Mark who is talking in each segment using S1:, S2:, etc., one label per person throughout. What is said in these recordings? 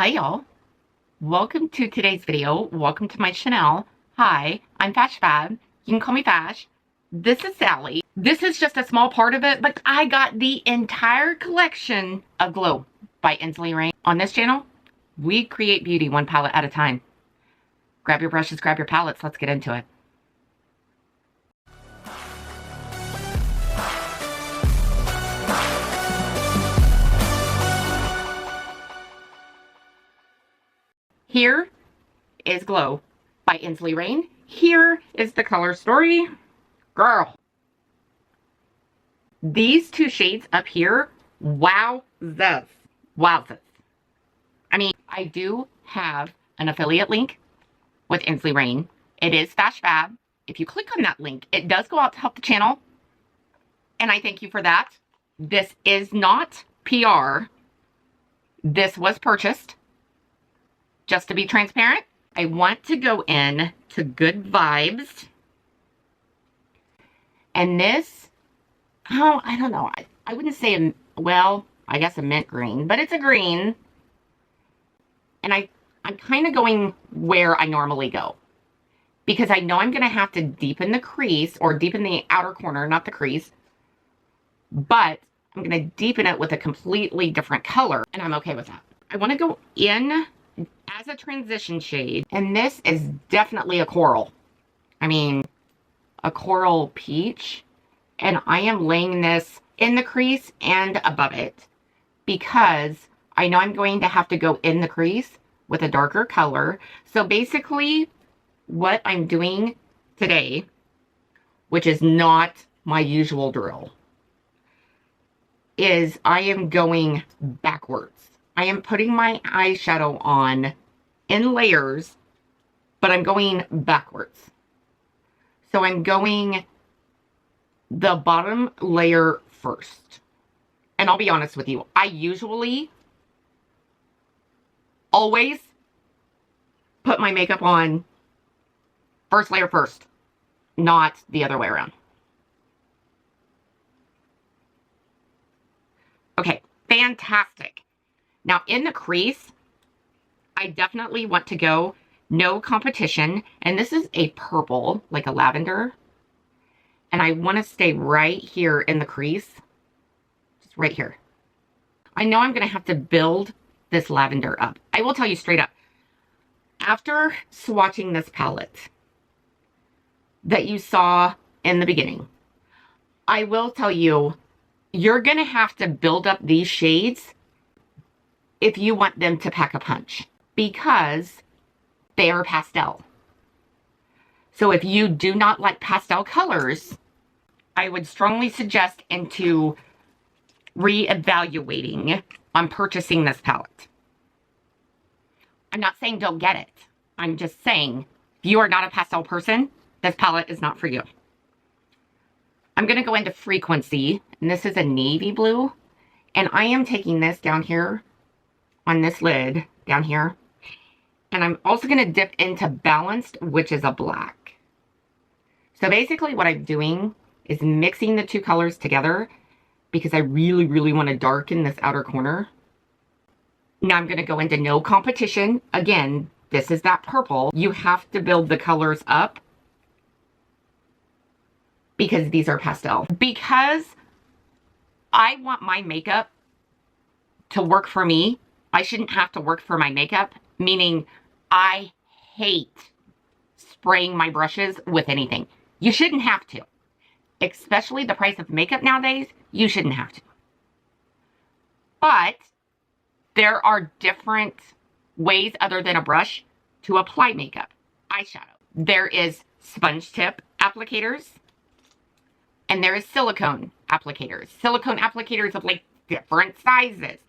S1: Hi y'all, welcome to today's video. Welcome to my channel. Hi, I'm FashFab. You can call me Fash. This is Sally. This is just a small part of it, but I got the entire collection of Glow by Inslee Rain. On this channel, we create beauty one palette at a time. Grab your brushes, grab your palettes, let's get into it. Here is Glow by Inslee Rain. Here is the color story. Girl. These two shades up here, wowzers. Wowzers. I mean, I do have an affiliate link with Inslee Rain. It is FashFab. If you click on that link, it does go out to help the channel. And I thank you for that. This is not PR. This was purchased. Just to be transparent, I want to go in to Good Vibes. And this, oh, I don't know. I wouldn't say, well, I guess a mint green, but it's a green. And I'm kind of going where I normally go. Because I know I'm going to have to deepen the crease, or deepen the outer corner, not the crease. But I'm going to deepen it with a completely different color, and I'm okay with that. I want to go in as a transition shade, and this is definitely a coral. I mean, a coral peach, and I am laying this in the crease and above it because I know I'm going to have to go in the crease with a darker color. So basically what I'm doing today, which is not my usual drill, is I am going backwards. I am putting my eyeshadow on in layers, but I'm going backwards. So I'm going the bottom layer first. And I'll be honest with you, I usually always put my makeup on first layer first, not the other way around. Okay, fantastic. Now in the crease, I definitely want to go no competition. And this is a purple, like a lavender. And I want to stay right here in the crease. Just right here. I know I'm going to have to build this lavender up. I will tell you straight up. After swatching this palette that you saw in the beginning, I will tell you, you're going to have to build up these shades if you want them to pack a punch, because they are pastel. So if you do not like pastel colors, I would strongly suggest into reevaluating on purchasing this palette. I'm not saying don't get it. I'm just saying if you are not a pastel person, this palette is not for you. I'm going to go into Frequency, and this is a navy blue, and I am taking this down here on this lid down here, and I'm also going to dip into Balanced, which is a black. So basically what I'm doing is mixing the two colors together because I really want to darken this outer corner. Now I'm going to go into No Competition. Again, this is that purple. You have to build the colors up because these are pastel. Because I want my makeup to work for me, I shouldn't have to work for my makeup, meaning I hate spraying my brushes with anything. You shouldn't have to. Especially the price of makeup nowadays, you shouldn't have to. But there are different ways other than a brush to apply makeup. Eyeshadow. There is sponge tip applicators, and there is silicone applicators. Silicone applicators of like different sizes.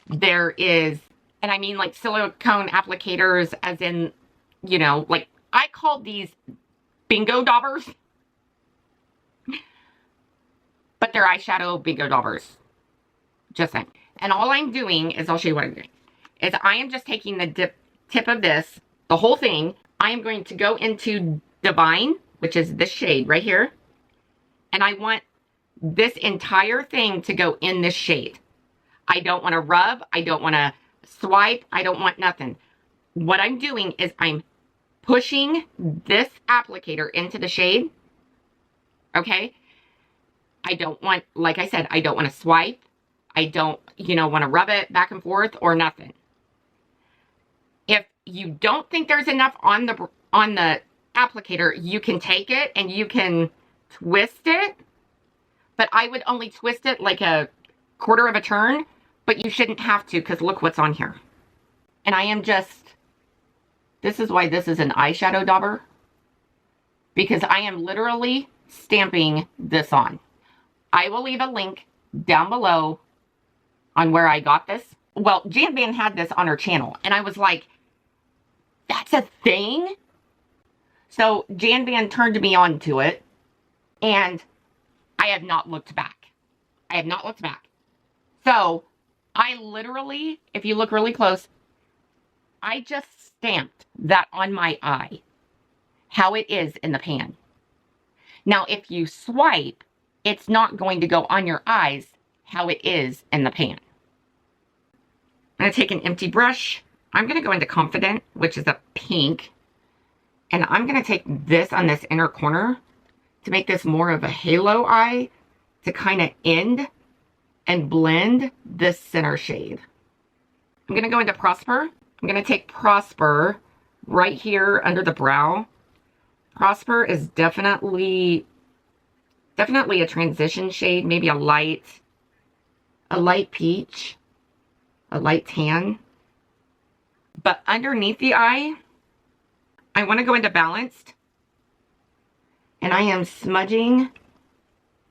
S1: There is, and I mean like silicone applicators as in, you know, like I call these bingo daubers. But they're eyeshadow bingo daubers. Just saying. And all I'm doing is, I'll show you what I'm doing, is I am just taking the tip of this, the whole thing. I am going to go into Divine, which is this shade right here. And I want this entire thing to go in this shade. I don't want to rub. I don't want to swipe. I don't want nothing. What I'm doing is I'm pushing this applicator into the shade. Okay? I don't want, like I said, I don't want to swipe. I don't, want to rub it back and forth or nothing. If you don't think there's enough on the applicator, you can take it and you can twist it. But I would only twist it like a quarter of a turn, but you shouldn't have to because look what's on here. And I am just, this is why this is an eyeshadow dauber, because I am literally stamping this on. I will leave a link down below on where I got this. Well, Jan Vann had this on her channel, and I was like, that's a thing? So Jan Vann turned me on to it, and I have not looked back. I have not looked back. So I literally, if you look really close, I just stamped that on my eye, how it is in the pan. Now, if you swipe, it's not going to go on your eyes how it is in the pan. I'm going to take an empty brush. I'm going to go into Confident, which is a pink. And I'm going to take this on this inner corner to make this more of a halo eye to kind of end and blend this center shade. I'm going to go into Prosper. I'm going to take Prosper right here under the brow. Prosper is definitely a transition shade, maybe a light peach, a light tan. But underneath the eye, I want to go into Balanced. And I am smudging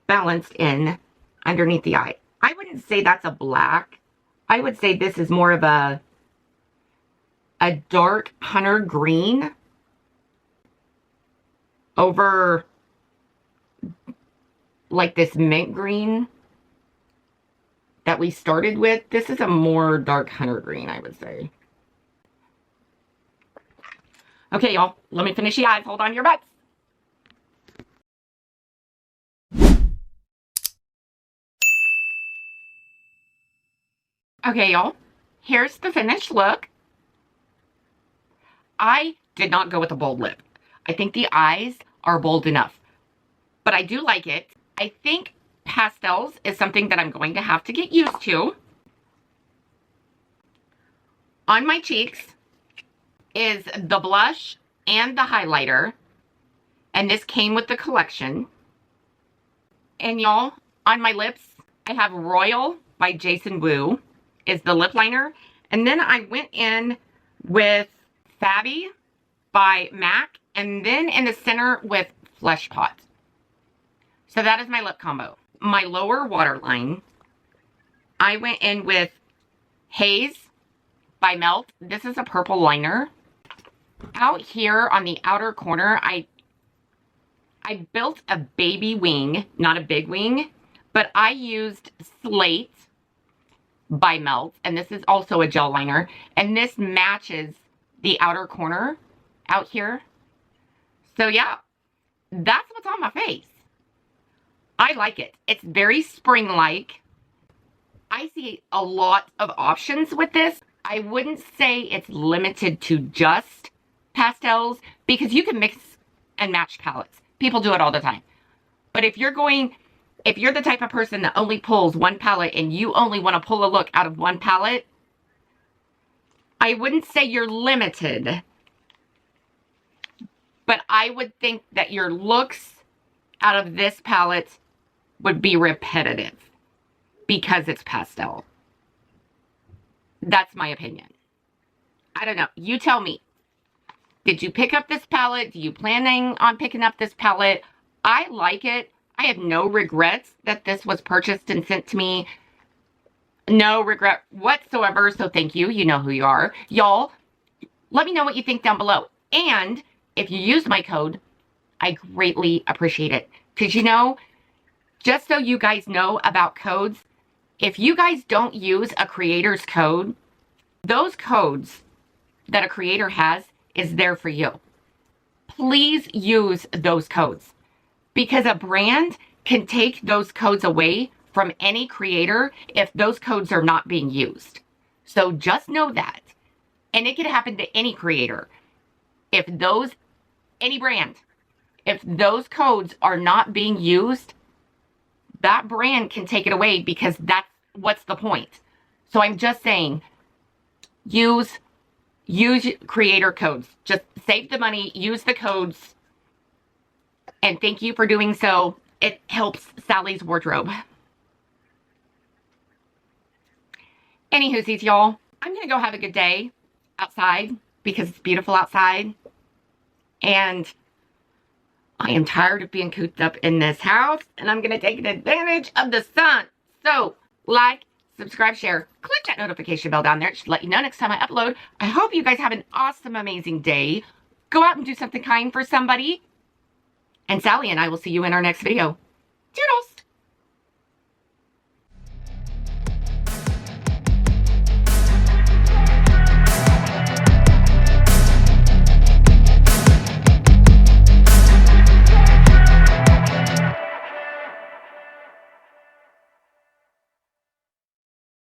S1: Balanced in underneath the eye. I wouldn't say that's a black. I would say this is more of a dark hunter green over like this mint green that we started with. This is a more dark hunter green, I would say. Okay, y'all, let me finish the eyes. Hold on to your butts. Okay, y'all, here's the finished look. I did not go with a bold lip. I think the eyes are bold enough, but I do like it. I think pastels is something that I'm going to have to get used to. On my cheeks is the blush and the highlighter, and this came with the collection. And y'all, on my lips, I have Royal by Jason Wu is the lip liner, and then I went in with Fabby by MAC, and then in the center with Flesh Pot. So that is my lip combo. My lower waterline, I went in with Haze by Melt. This is a purple liner. Out here on the outer corner, I built a baby wing, not a big wing, but I used Slate by Melt, and this is also a gel liner, and this matches the outer corner out here. So yeah, that's what's on my face. I like it. It's very spring-like. I see a lot of options with this. I wouldn't say it's limited to just pastels, because you can mix and match palettes. People do it all the time. But if you're the type of person that only pulls one palette and you only want to pull a look out of one palette, I wouldn't say you're limited, but I would think that your looks out of this palette would be repetitive because it's pastel. That's my opinion. I don't know. You tell me. Did you pick up this palette? Do you planning on picking up this palette? I like it. I have no regrets that this was purchased and sent to me. No regret whatsoever, so thank you. You know who you are. Y'all, let me know what you think down below. And if you use my code, I greatly appreciate it. Because just so you guys know about codes, if you guys don't use a creator's code, those codes that a creator has is there for you. Please use those codes, because a brand can take those codes away from any creator if those codes are not being used. So just know that. And it could happen to any creator. If those, any brand, if those codes are not being used, that brand can take it away, because that's what's the point. So I'm just saying, use creator codes. Just save the money, use the codes, and thank you for doing so. It helps Sally's wardrobe. Anywhoosies, y'all, I'm gonna go have a good day outside because it's beautiful outside. And I am tired of being cooped up in this house, and I'm gonna take advantage of the sun. So, like, subscribe, share, click that notification bell down there. It should let you know next time I upload. I hope you guys have an awesome, amazing day. Go out and do something kind for somebody. And Sally and I will see you in our next video. Toodles!